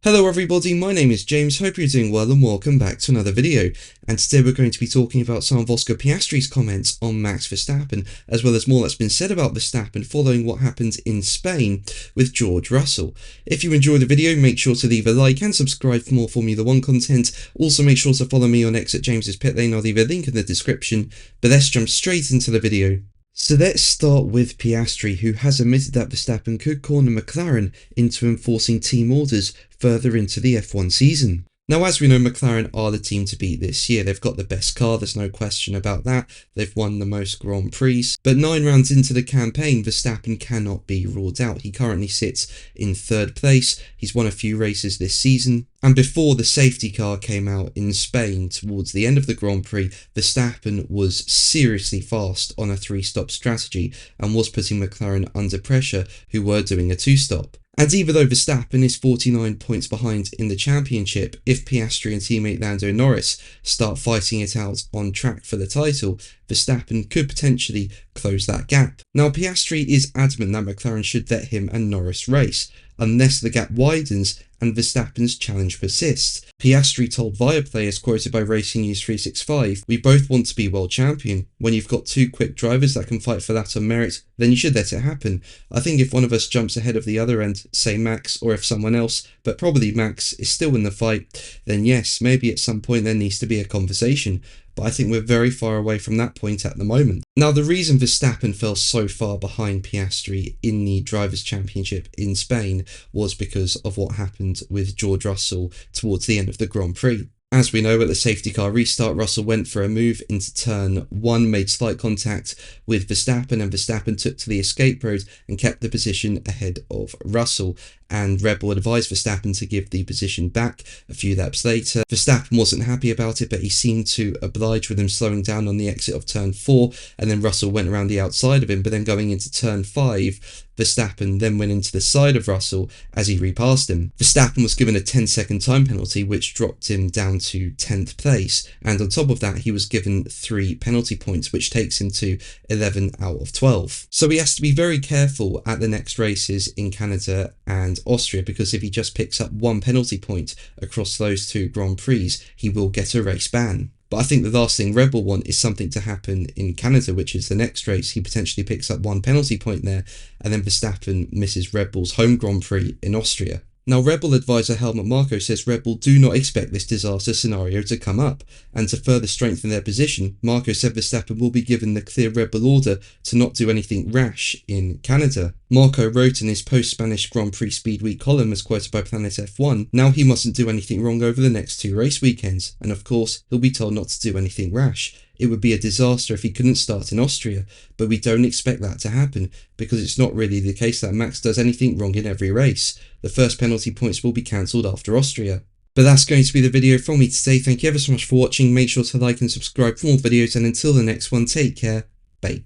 Hello everybody, my name is James, hope you're doing well and welcome back to another video. And today we're going to be talking about some of Oscar Piastri's comments on Max Verstappen, as well as more that's been said about Verstappen following what happened in Spain with George Russell. If you enjoyed the video, make sure to leave a like and subscribe for more Formula 1 content. Also make sure to follow me on X at James's Pit Lane, I'll leave a link in the description. But let's jump straight into the video. So let's start with Piastri, who has admitted that Verstappen could corner McLaren into enforcing team orders further into the F1 season. Now, as we know, McLaren are the team to beat this year. They've got the best car, there's no question about that. They've won the most Grand Prix. But 9 rounds into the campaign, Verstappen cannot be ruled out. He currently sits in 3rd place. He's won a few races this season. And before the safety car came out in Spain towards the end of the Grand Prix, Verstappen was seriously fast on a 3-stop strategy and was putting McLaren under pressure, who were doing a 2-stop. And even though Verstappen is 49 points behind in the championship, if Piastri and teammate Lando Norris start fighting it out on track for the title, Verstappen could potentially close that gap. Now, Piastri is adamant that McLaren should let him and Norris race, unless the gap widens and Verstappen's challenge persists. Piastri told Viaplay, as quoted by Racing News 365, "We both want to be world champion. When you've got 2 quick drivers that can fight for that on merit, then you should let it happen. I think if one of us jumps ahead of the other and, say Max, or if someone else, but probably Max, is still in the fight, then yes, maybe at some point there needs to be a conversation. But I think we're very far away from that point at the moment." Now, the reason Verstappen fell so far behind Piastri in the Drivers' Championship in Spain was because of what happened with George Russell towards the end of the Grand Prix. As we know, at the safety car restart, Russell went for a move into turn 1, made slight contact with Verstappen, and Verstappen took to the escape road and kept the position ahead of Russell. And Red Bull advised Verstappen to give the position back a few laps later. Verstappen wasn't happy about it, but he seemed to oblige with him slowing down on the exit of turn 4, and then Russell went around the outside of him, but then going into turn 5, Verstappen then went into the side of Russell as he repassed him. Verstappen was given a 10-second time penalty, which dropped him down to 10th place, and on top of that he was given 3 penalty points, which takes him to 11 out of 12. So he has to be very careful at the next races in Canada and Austria, because if he just picks up 1 penalty point across those 2 Grand Prix, he will get a race ban. But I think the last thing Red Bull want is something to happen in Canada, which is the next race. He potentially picks up 1 penalty point there, and then Verstappen misses Red Bull's home Grand Prix in Austria. Now, Red Bull advisor Helmut Marko says Red Bull do not expect this disaster scenario to come up, and to further strengthen their position, Marko said Verstappen will be given the clear Red Bull order to not do anything rash in Canada. Marko wrote in his post-Spanish Grand Prix Speed Week column, as quoted by Planet F1, now he mustn't do anything wrong over the next 2 race weekends, and of course, he'll be told not to do anything rash. It would be a disaster if he couldn't start in Austria, but we don't expect that to happen, because it's not really the case that Max does anything wrong in every race. The first penalty points will be cancelled after Austria. But that's going to be the video from me today. Thank you ever so much for watching. Make sure to like and subscribe for more videos, and until the next one, take care. Bye.